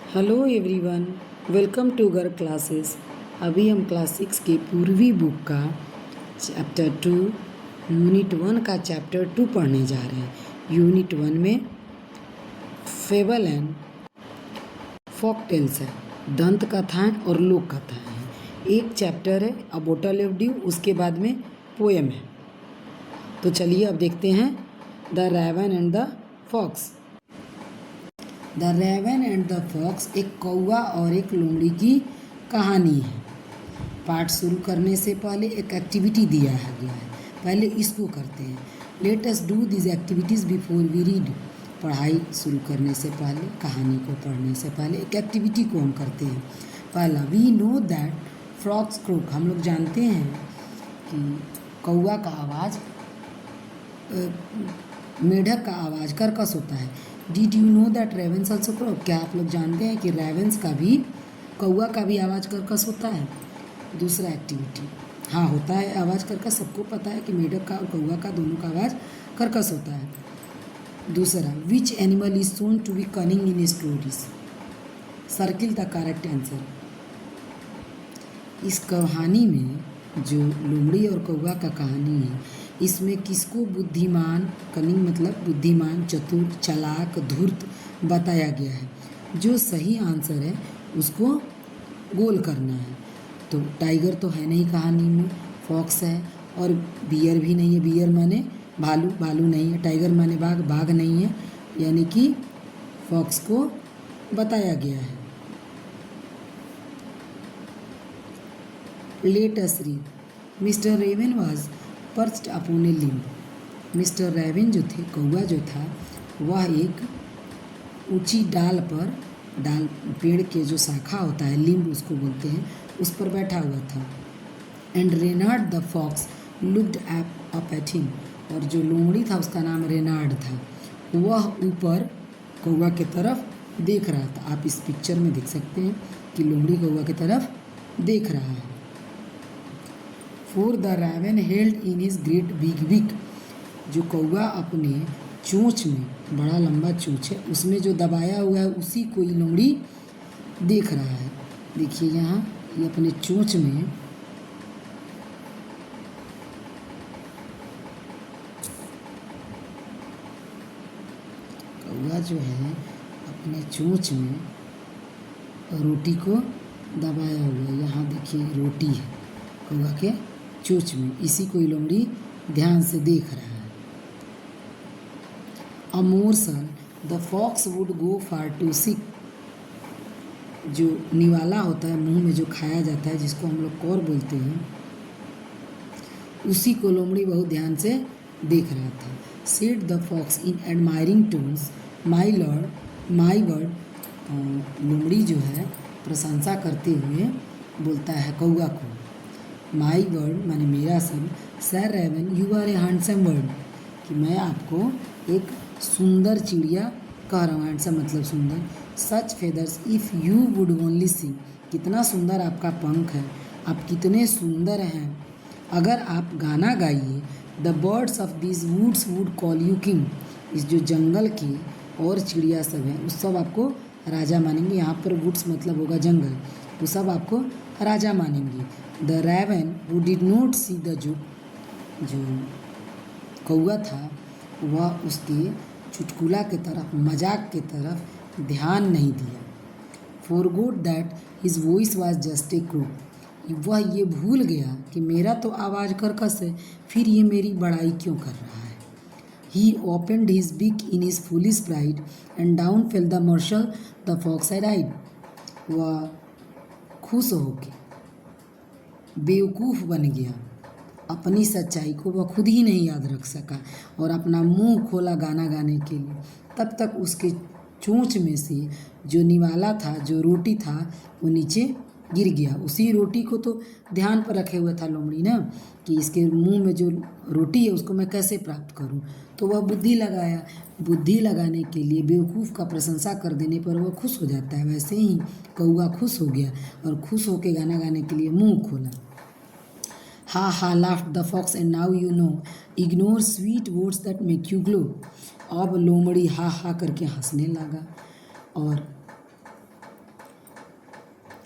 Hello everyone, welcome to गर classes. अभी हम क्लास 6 की पूर्वी बुक का चैप्टर 2 यूनिट 1 का चैप्टर 2 पढ़ने जा रहे हैं। यूनिट 1 में फेबल एंड फोक टेल्स है, दंत कथाएँ और लोक कथाएँ हैं। एक चैप्टर है अ बॉटल ऑफ ड्यू, उसके बाद में पोएम है। तो चलिए अब देखते हैं the raven and the fox. The raven and the fox एक कौवा और एक लोमड़ी की कहानी है। पाठ शुरू करने से पहले एक एक्टिविटी दिया गया है, पहले इसको करते हैं। Let us do this activities before we read. पढ़ाई शुरू करने से पहले, कहानी को पढ़ने से पहले एक एक्टिविटी को हम करते हैं। पहला, we know that frogs croak, हम लोग जानते हैं कि कौवा का आवाज़ मेढक का आवाज़ कर्कश होता है। Did you know that ravens also crow, क्या आप लोग जानते हैं कि रेवेंस का भी, कौवा का भी आवाज़ कर्कश होता है। दूसरा एक्टिविटी, हाँ होता है आवाज़ कर्कश, सबको पता है कि मेढक का और कौवा का दोनों का आवाज़ कर्कश होता है। दूसरा, which animal is shown to be cunning in stories, circle the correct answer. इस कहानी में जो लोमड़ी और कौवा का कहानी है, इसमें किसको बुद्धिमान, कनिंग मतलब बुद्धिमान, चतुर, चालाक, धूर्त बताया गया है। जो सही आंसर है उसको गोल करना है। तो टाइगर तो है नहीं कहानी में, फॉक्स है, और बियर भी नहीं है। बियर माने भालू, भालू नहीं है। टाइगर माने बाघ, बाघ नहीं है। यानी कि फॉक्स को बताया गया है। Let us read. Mister raven was perched upon a limb. Mister raven जो थे, कौवा जो था, वह एक ऊंची डाल पर, डाल पेड़ के जो शाखा होता है, लिम्ब उसको बोलते हैं, उस पर बैठा हुआ था। And Renard the fox looked up at him, और जो लोमड़ी था उसका नाम रेनार्ड था, वह ऊपर कौवा की तरफ देख रहा था। आप इस पिक्चर में देख सकते हैं कि लोमड़ी कौवा की तरफ देख रहा है। For the raven held in his great big beak, जो कौवा अपने चोंच में, बड़ा लंबा चोंच है, उसमें जो दबाया हुआ है उसी को ये लोमड़ी देख रहा है। देखिए यहाँ ये अपने चोंच में कौवा जो है अपने चोंच में रोटी को दबाया हुआ है। यहाँ देखिए रोटी है कौवा के चोंच में, इसी को लोमड़ी ध्यान से देख रहा है। A morsel the fox would go far to seek, जो निवाला होता है, मुंह में जो खाया जाता है, जिसको हम लोग कौर बोलते हैं, उसी को लोमड़ी बहुत ध्यान से देख रहा था। Said the fox in admiring tones, my lord my word, लोमड़ी जो है प्रशंसा करते हुए बोलता है कौवा को, माई वर्ड माने मेरा सब, sir raven you are a handsome word, कि मैं आपको एक सुंदर चिड़िया कह रहा हूँ। हैंडसम मतलब सुंदर। Such feathers if you would only see, कितना सुंदर आपका पंख है, आप कितने सुंदर हैं। अगर आप गाना गाइए, the birds of this woods would call you king, इस जो जंगल की और चिड़िया सब हैं उस सब आपको राजा मानेंगे। यहाँ पर वुड्स मतलब होगा जंगल, वो सब आपको राजा मानेंगे। The raven who did not see the joke, जो कौवा था वह उसके चुटकुला के तरफ, मजाक के तरफ ध्यान नहीं दिया। Forgot that his voice was just a crow, वह ये भूल गया कि मेरा तो आवाज़ कर्कश है, फिर ये मेरी बड़ाई क्यों कर रहा है। ही opened his beak in his foolish pride and down fell the morsel the fox had eyed, वह खुश होके बेवकूफ़ बन गया, अपनी सच्चाई को वह खुद ही नहीं याद रख सका और अपना मुंह खोला गाना गाने के लिए। तब तक उसके चोंच में से जो निवाला था, जो रोटी था, वो नीचे गिर गया। उसी रोटी को तो ध्यान पर रखे हुए था लोमड़ी ना, कि इसके मुंह में जो रोटी है उसको मैं कैसे प्राप्त करूं। तो वह बुद्धि लगाया, बुद्धि लगाने के लिए बेवकूफ़ का प्रशंसा कर देने पर वह खुश हो जाता है। वैसे ही कौवा खुश हो गया और खुश होकर गाना गाने के लिए मुंह खोला। हा हा laughed the fox, and now you know, ignore sweet words that make you glow। अब लोमड़ी हा हा करके हंसने लगा और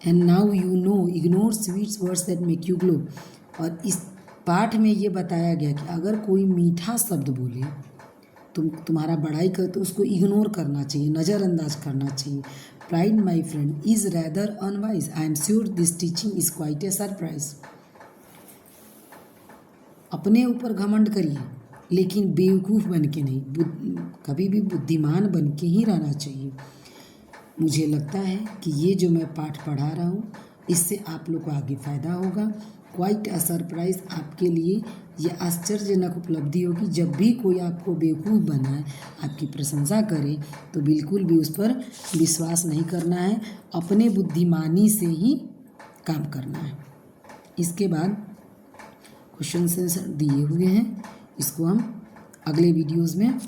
and now you know ignore sweets words that make you glow. और इस पाठ में ये बताया गया कि अगर कोई मीठा शब्द बोले, तुम्हारा बड़ाई कर, तो उसको इग्नोर करना चाहिए, नज़रअंदाज करना चाहिए। Pride my friend is rather unwise, I am sure this teaching is quite a surprise. अपने ऊपर घमंड करिए लेकिन बेवकूफ़ बन के नहीं, कभी भी बुद्धिमान बन के ही रहना चाहिए। मुझे लगता है कि ये जो मैं पाठ पढ़ा रहा हूँ इससे आप लोग को आगे फ़ायदा होगा। क्वाइट अ सरप्राइज़, आपके लिए ये आश्चर्यजनक उपलब्धि होगी। जब भी कोई आपको बेवकूफ़ बनाए, आपकी प्रशंसा करे, तो बिल्कुल भी उस पर विश्वास नहीं करना है, अपने बुद्धिमानी से ही काम करना है। इसके बाद क्वेश्चन आंसर दिए हुए हैं, इसको हम अगले वीडियोज़ में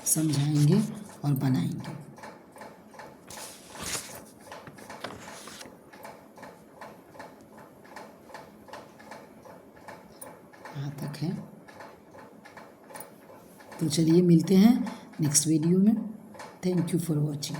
समझाएंगे और बनाएंगे। यहाँ तक है, तो चलिए मिलते हैं नेक्स्ट वीडियो में। Thank you for watching.